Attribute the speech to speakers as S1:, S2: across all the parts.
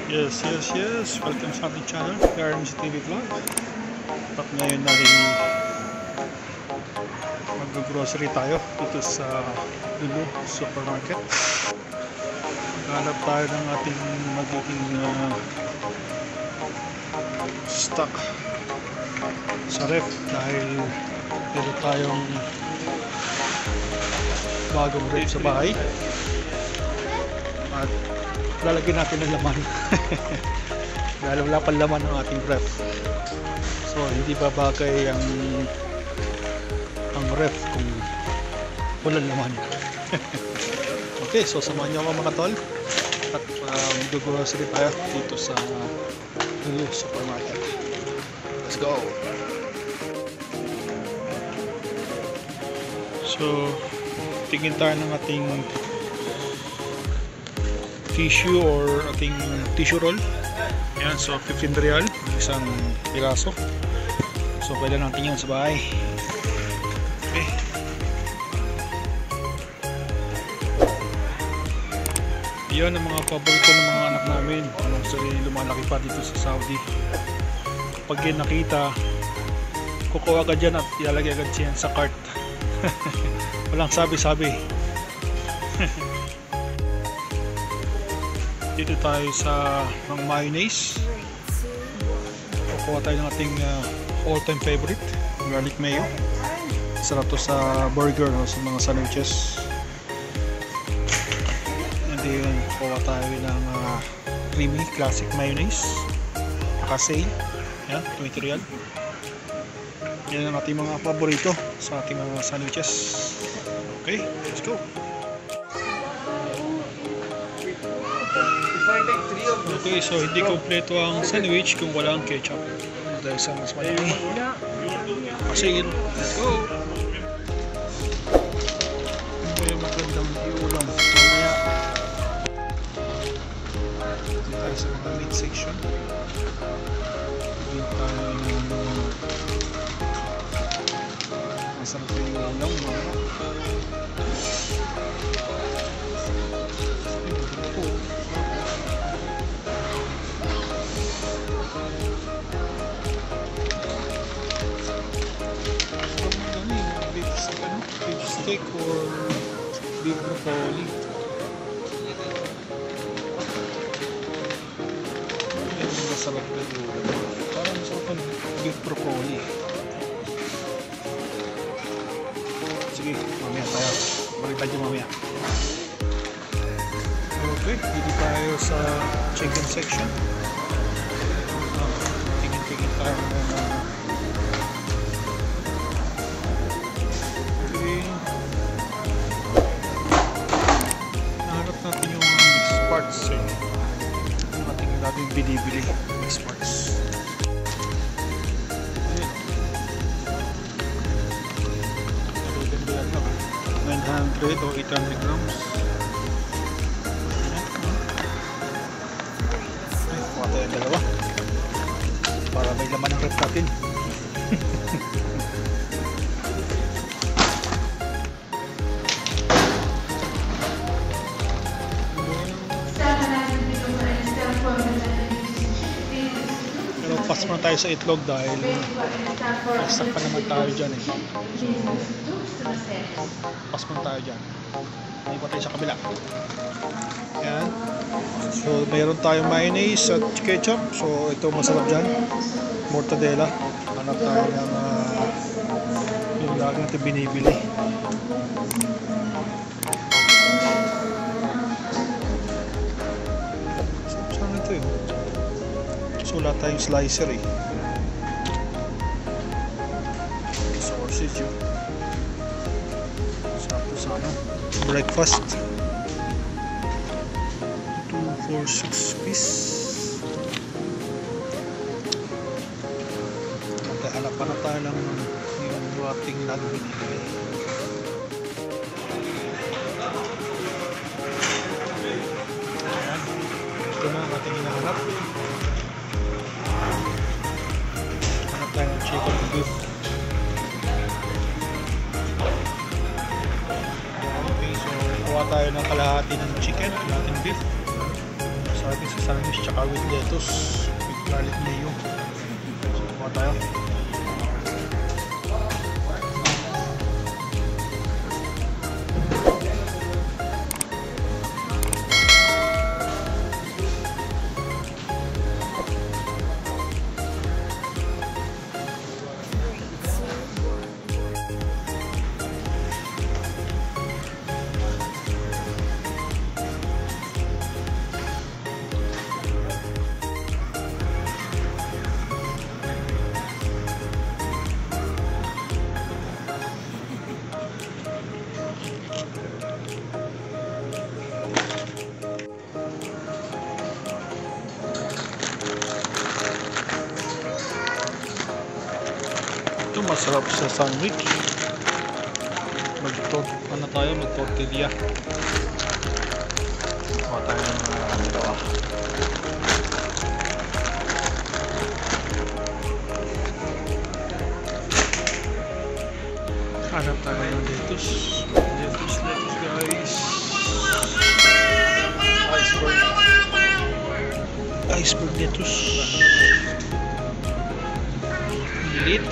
S1: Yes. Welcome sa ating channel, PRMC TV Vlog. At ngayon natin mag-grocery tayo dito sa Lulu Supermarket. Maghanap tayo ng ating magiging stock sa ref dahil meron tayong bagong ref sa bahay. At lalagyan natin ng laman dahil wala pang laman ng ating ref, so hindi ba bagay ang ref kung walang laman. Okay, so samahan nyo ako mga tol at mag-grocery tayo dito sa Lulu Supermarket. Let's go. So tingin tayo ng ating tissue or ating tissue roll. Ayan, so 15 real isang piraso. So pwede natin yan sa bahay. Okay. Yan ang mga paborito ng mga anak namin. Actually lumalaki pa dito sa Saudi. Pag yan nakita, kukuha ka dyan at ilalagay agad siya sa cart. Walang sabi-sabi. Dito tayo sa mga mayonnaise. Kukuha tayo ng ating all-time favorite, garlic mayo. Sarap to sa burger o sa mga sandwiches. And then kukuha tayo ng creamy classic mayonnaise, naka-sale. Yan, 20 real. Yan ang ating mga paborito sa ating mga sandwiches. Okay, let's go. Okay, so hindi kompleto ang sandwich kung wala ang ketchup. Dahil sa mas malaki. Kasi, let's go! Ano yung magandang iulam? Mamaya. Dito tayo sa mga meat section. Dito tayo ng masarap yung iulam. Beef steak or beef broccoli. Yan yung masarap na ulam. Parang masarap ang beef broccoli. Sige, mamaya tayo. Balik tayo mamaya. Okay, dito tayo sa chicken section. Tingin-tingin tayo ng parts, yung ating natin binibili mixed parts. Ayan. 900 o 800 grams. Ay, kuha tayo yung dalawa para may laman ang rep natin. Pas muna tayo sa itlog dahil extra pa naman tayo dyan eh. So, pas muna tayo dyan. Hindi pa tayo sa kabila. Ayan. So, mayroon tayong mayonnaise at ketchup. So, ito masarap dyan. Mortadella. Hanap tayo ng yung lagi natin binibili. So, saan ito eh? So wala tayong slicer eh. Sausage yun. Sarap to sa ano, breakfast. 2, 4, 6 piece. Hanap pa na tayo ng yung ating nagbinigay. Ayan. Ito na ang ating hinahanap. Chicken and beef. Okay, so kuha tayo ng kalahati ng chicken, kalahating beef. Sa natin sa sandwich tsaka with lettuce with garlic mayo. So kuha tayo. Ito masarap sa sandwich. Mag-tortilla. Kuha tayo ng dalawa. Hanap tayo ng lettuce. Lettuce guys. Iceberg lettuce. Lilit.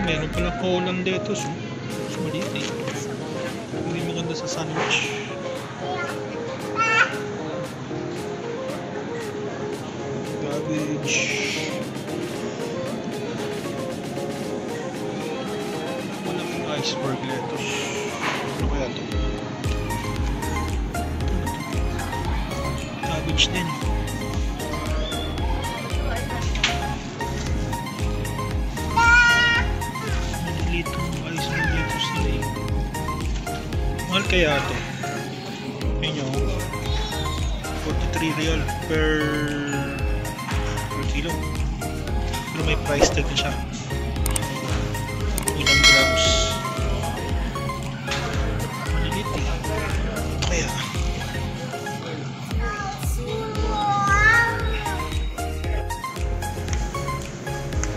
S1: Meron palang Holland lettuce. Mas maliit eh. Hindi maganda sa sandwich. Cabbage. Walang iceberg lettuce. Ano kaya ito? Cabbage din. Mahal kaya ito? Yun yung 43 real per kilo. Pero may price tag na siya. Ilang grams. Malilit eh. Ito kaya.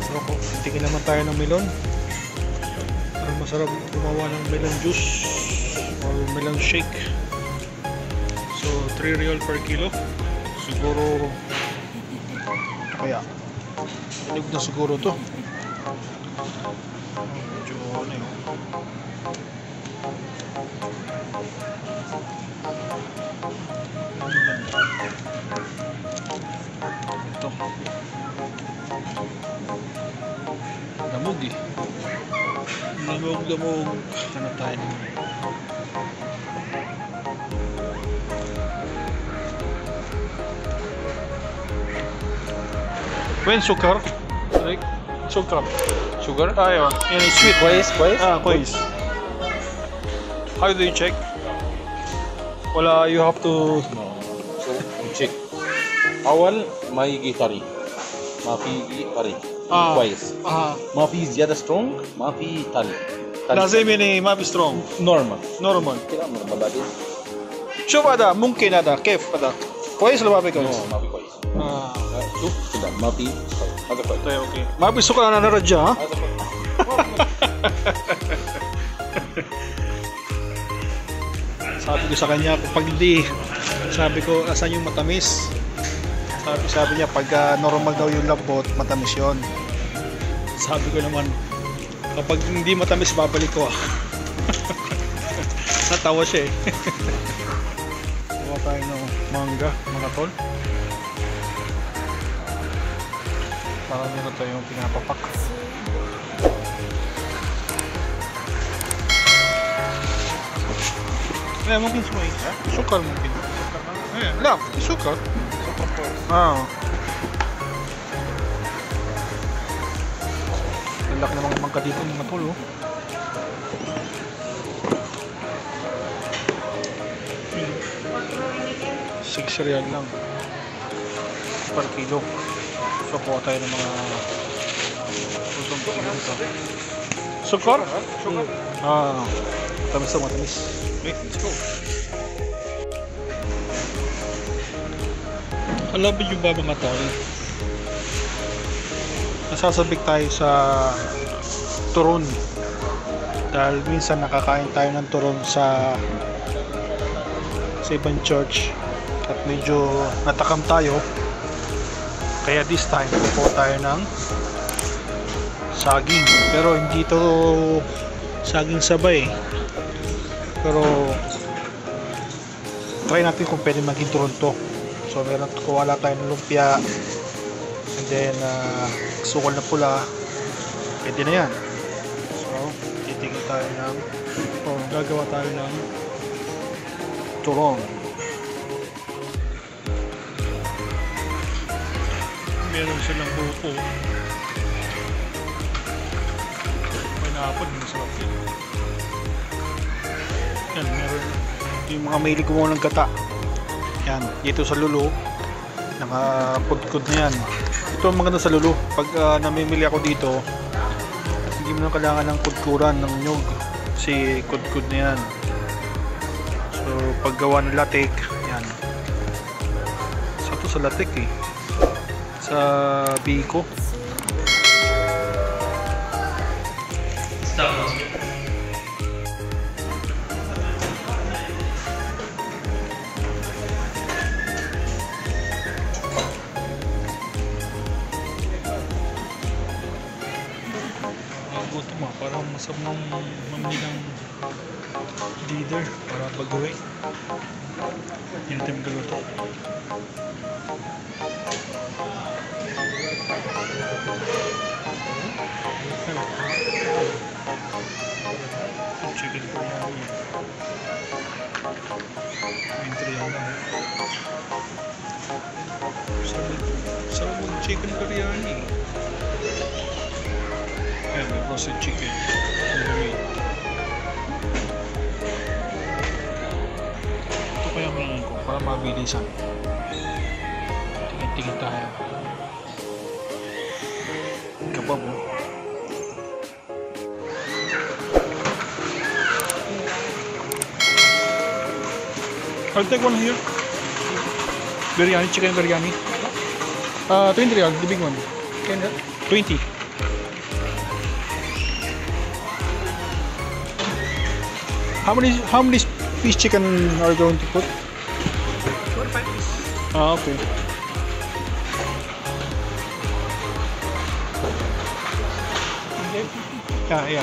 S1: So, titigil naman tayo ng melon. Masarap gumawa ng melon juice or melon shake. So 3 real per kilo. Siguro kaya inig na siguro to. Medyo ano yun. Ito lamog eh. Lamog. Ano tayo? When sugar? Like sugar.
S2: Sugar?
S1: Yeah. And it's sweet.
S2: Quiz?
S1: Quiz. How do you check? Wala, you have to.
S2: No. So, you check. أول ما يجي طري ما في يجي طري كويس ما في زيادة سترونج ما في طري
S1: لازم يعني ما في سترونج
S2: نورمال
S1: كده
S2: نورمال بعدين
S1: شوف هذا ممكن هذا كيف هذا كويس ولا ما في كويس؟
S2: ما في كويس شوف كده ما في هذا كويس
S1: طيب اوكي ما في سكر انا نرجع ها
S2: هذا كويس
S1: sabi ko sa kanya pag hindi sabi ko asan yung matamis sabi niya pag normal daw yung lambot matamis yon sabi ko naman kapag hindi matamis babalik ko natawa siya eh kuha tayo ng mangga mga tol para meron tayong pinapapak لا ممكن شوي سكر ممكن لا سكر Lalaki namang mangga dito mga tol oh. $6 lang per kilo. So kuha tayo ng mga usong kilo dito. Sukar? Matamis na matamis. Okay, let's go. Alam nyo ba mga tol? Nasasabik tayo sa turon Dahil minsan nakakain tayo ng turon sa ibang church at medyo natakam tayo, kaya this time kukuha tayo ng saging, pero hindi to saging sabay, pero try natin kung pwede maging turon to. So meron, kuwala tayo ng lumpia, and then sukal na pula, pwede na yan. So titigil tayo ng gagawa tayo ng turon. Meron silang buko, may napod, masarap yun. Yan, meron yung mga mahilig gumawa ng gata. Yan, dito sa lulo nakapudkod na yan. Ito ang maganda sa lulo, pag namimili ako dito, hindi mo na kailangan ng kudkuran ng nyug kasi kudkod na yan. So paggawa ng latik, yan, sa latik eh, sa Biko. Gutom ah, parang masamang mamili ng leader para pag-uwi. Hindi tayo magaluto. Chicken biryani. Mintriyan lang. Sarap mag chicken biryani. Ayan, may roasted chicken. Ito kaya kailangan ko para mabilisan. Tingin-tingin tayo. Kebab oh. I'll take one here. Biryani, chicken biryani. 20 real, the big one. 20. How many piece chicken are you going to put?
S3: 4 5 piece.
S1: Ah, okay. Yeah.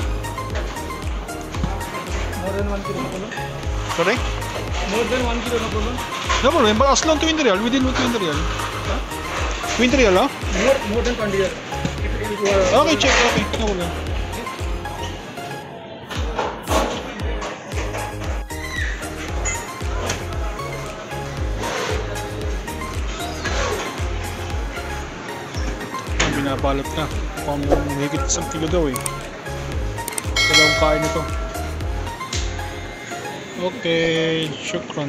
S3: More than 1 kilo na pulo.
S1: Sorry?
S3: More than 1 kilo na pulo.
S1: No problem, but as long 20 real, within 20 real. 20 real, huh?
S3: More than 20 real. If you are
S1: Okay, check. Okay, no problem. Binabalot na. Pang higit isang kilo daw eh. Dalawang kain ito. Okay, syukran.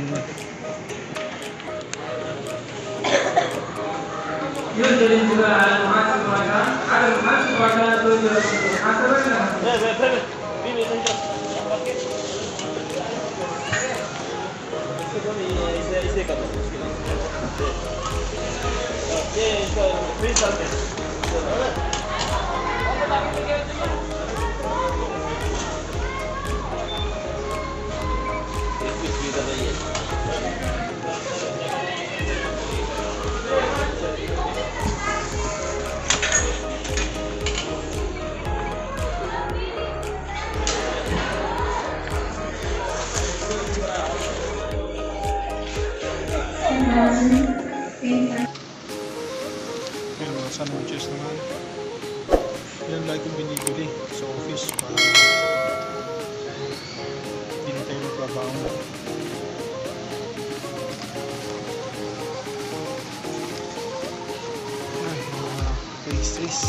S1: Yan, mga sandwiches naman. Yan lagi kong binibili sa office para hindi na tayo magbabaon. Ay, mga pastries.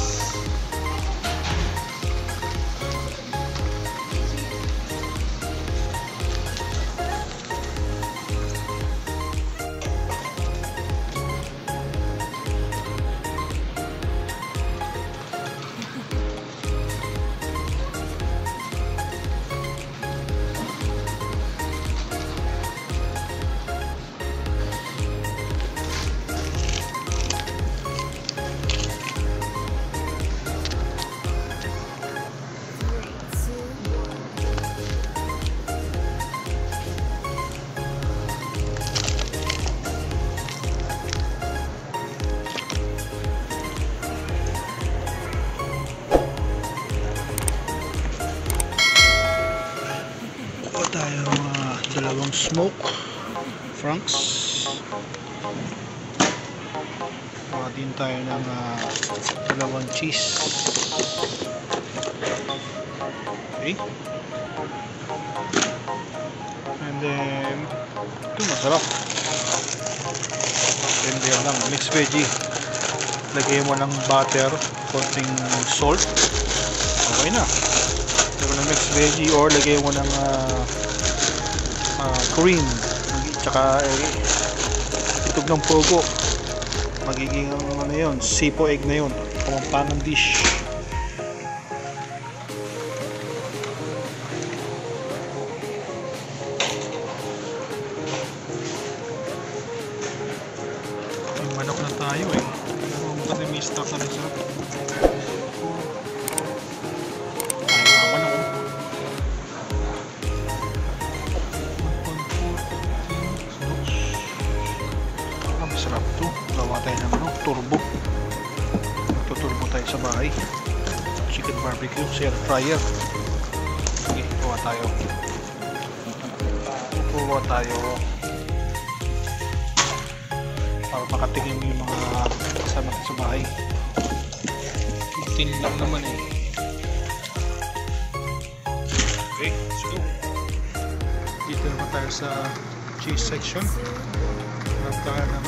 S1: tayo dalawang smoke franks. Din tayo ng dalawang cheese. Okay. And then ito masarap. And then lang mixed veggie. Lagay mo ng butter, konting salt. Okay na. Lagay mo ng mixed veggie or lagay mo ng cream. Tsaka itog ng pogo. Magiging ano yun, sipo egg na yun, kamampangang dish. May manok na tayo eh. Kasi may stock na rin sarap. Ay, mga manok. Masarap to. Gawa tayo ng turbo. Tuturbo tayo sa bahay. Chicken barbecue, air fryer. Okay, gawa tayo. Gawa tayo. Para makatingin yung mga kasama sa bahay. Tin lang naman eh. Okay, let's go. Dito naman tayo sa cheese section. Hanap tayo ng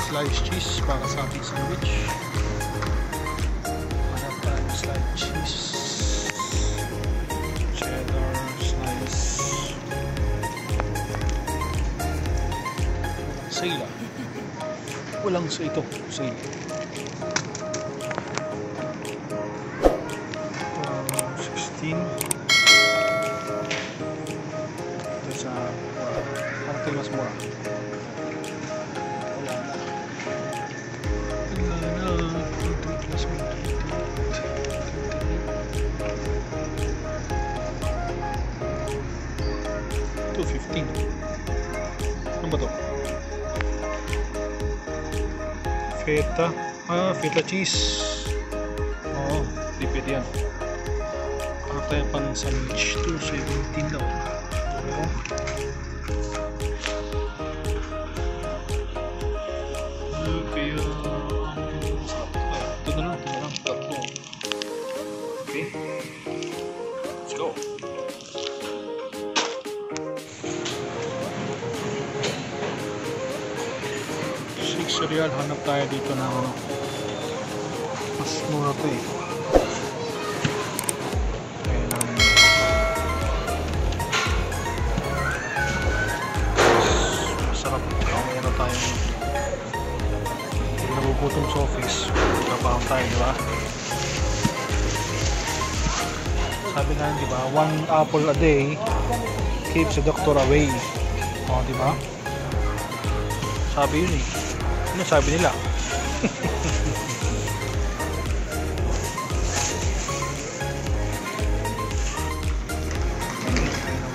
S1: sliced cheese para sa ating sandwich. Hanap tayo ng sliced cheese. Cheddar slice. Sale. Walang sa ito. Sale. 16. Ito sa parang ito mas mura. $2.15. Ano ba to? Feta. Feta cheese. Oo, di pwede yan. Ano tayo pang sandwich? $2.17 daw. Kaya ito na lang. Tatlo. Okay. Let's go. Cereal, hanap tayo dito ng mas mura to eh. Masarap. Meron tayong nagugutom sa office. Trabaho tayo, diba? Sabi nga, diba? 1 apple a day keeps the doctor away. O, diba? Sabi yun eh. Ano sabi nila?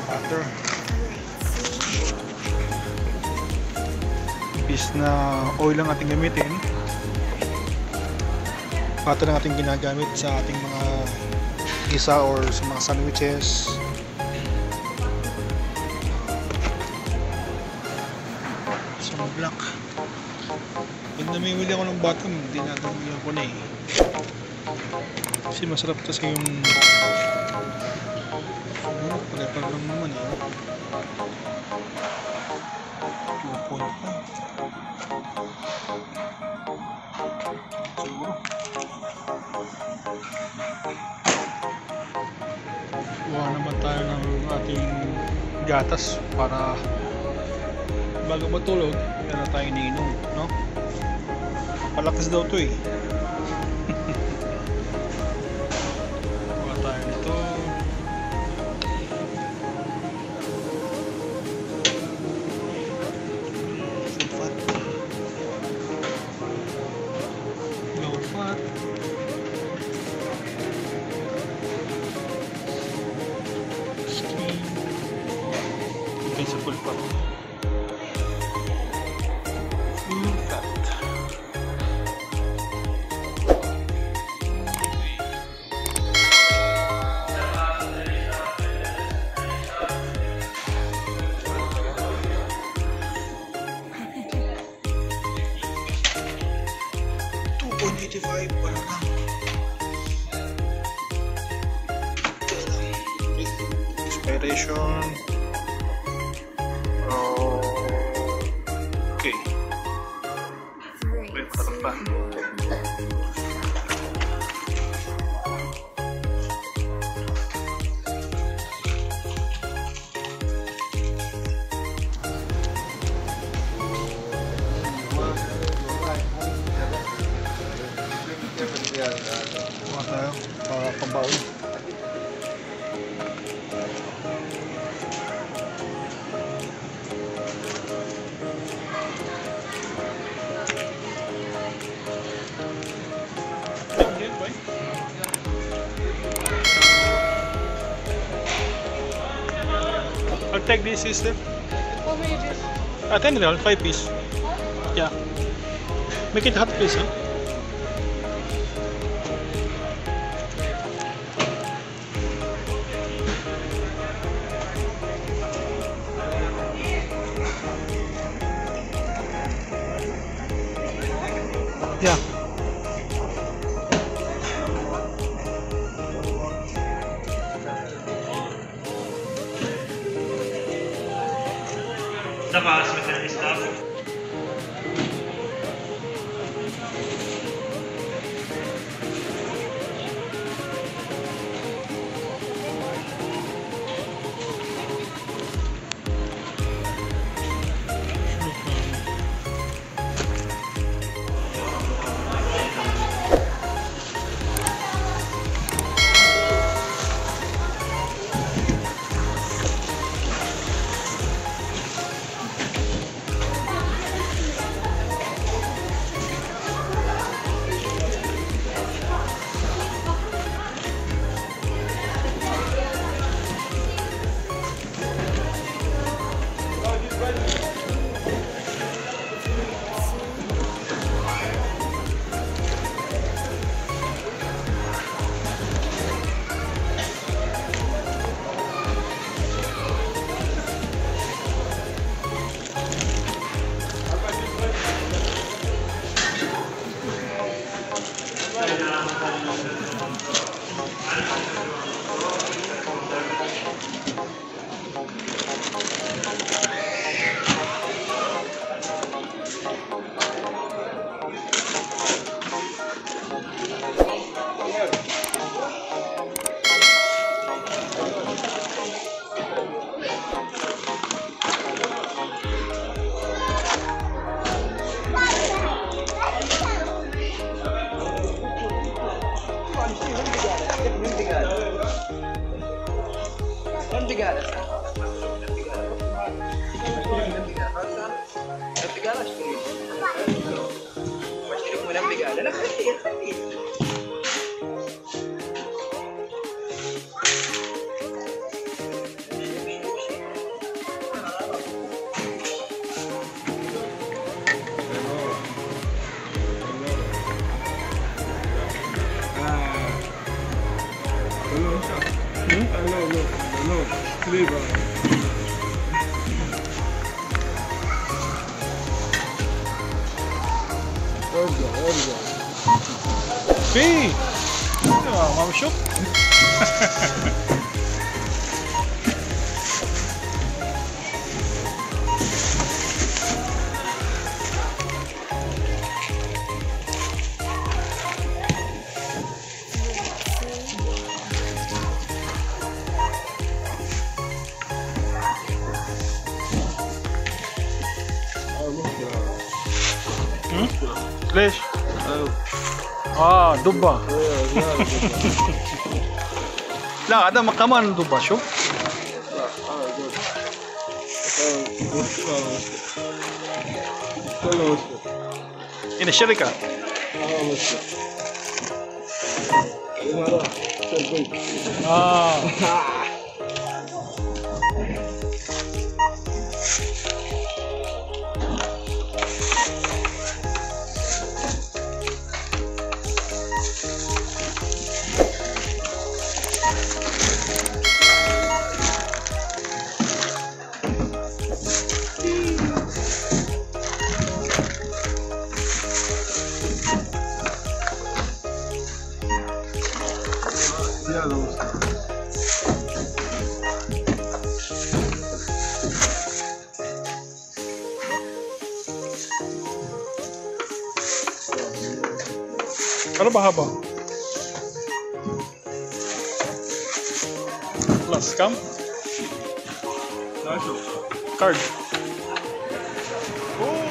S1: Butter. Imbis na oil lang ating gamitin, butter lang ating ginagamit sa ating mga gisa or sa mga sandwiches. Sa black. Pag namimili ako ng bottom, hindi natin ko na eh. Kasi masarap kasi yung pare-pare lang naman eh. 2.5 siguro. Kuha naman tayo ng ating gatas para bago matulog, meron tayong iniinom, no? Palakas daw to eh. Kuha tayo nito. Full fat. Low fat. Skin. Okay sa full fat. Full fat. 25, wala na. Expiration. Okay. Wait, parang pa. Kuha tayo para pambaon. I'll take this, sister.
S4: How many this?
S1: 10 real, 5 piece. Yeah. Make it hot, please, huh? Yeah.
S5: Dabei ist mit der Liste.
S1: Hey! Mama shop. ليش؟ دبة. لا هذا كمان دبة شوف. هنا الشركة. ba haba? Plus, come. Card. Oh.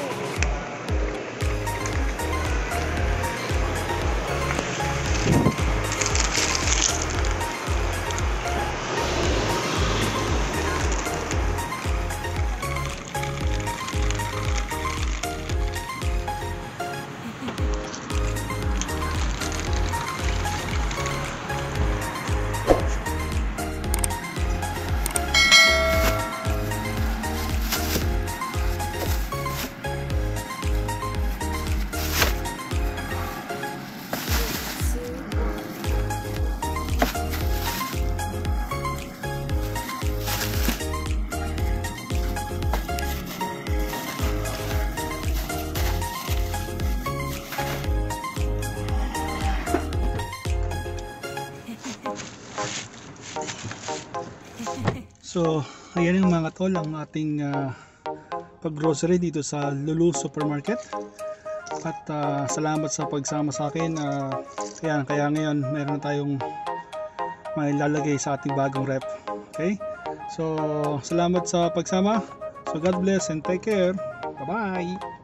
S1: So, ayan yung mga tol ang ating pag-grocery dito sa Lulu Supermarket. At salamat sa pagsama sa akin. Kaya ngayon meron tayong may lalagay sa ating bagong rep. Okay? So, salamat sa pagsama. So, God bless and take care. Bye-bye!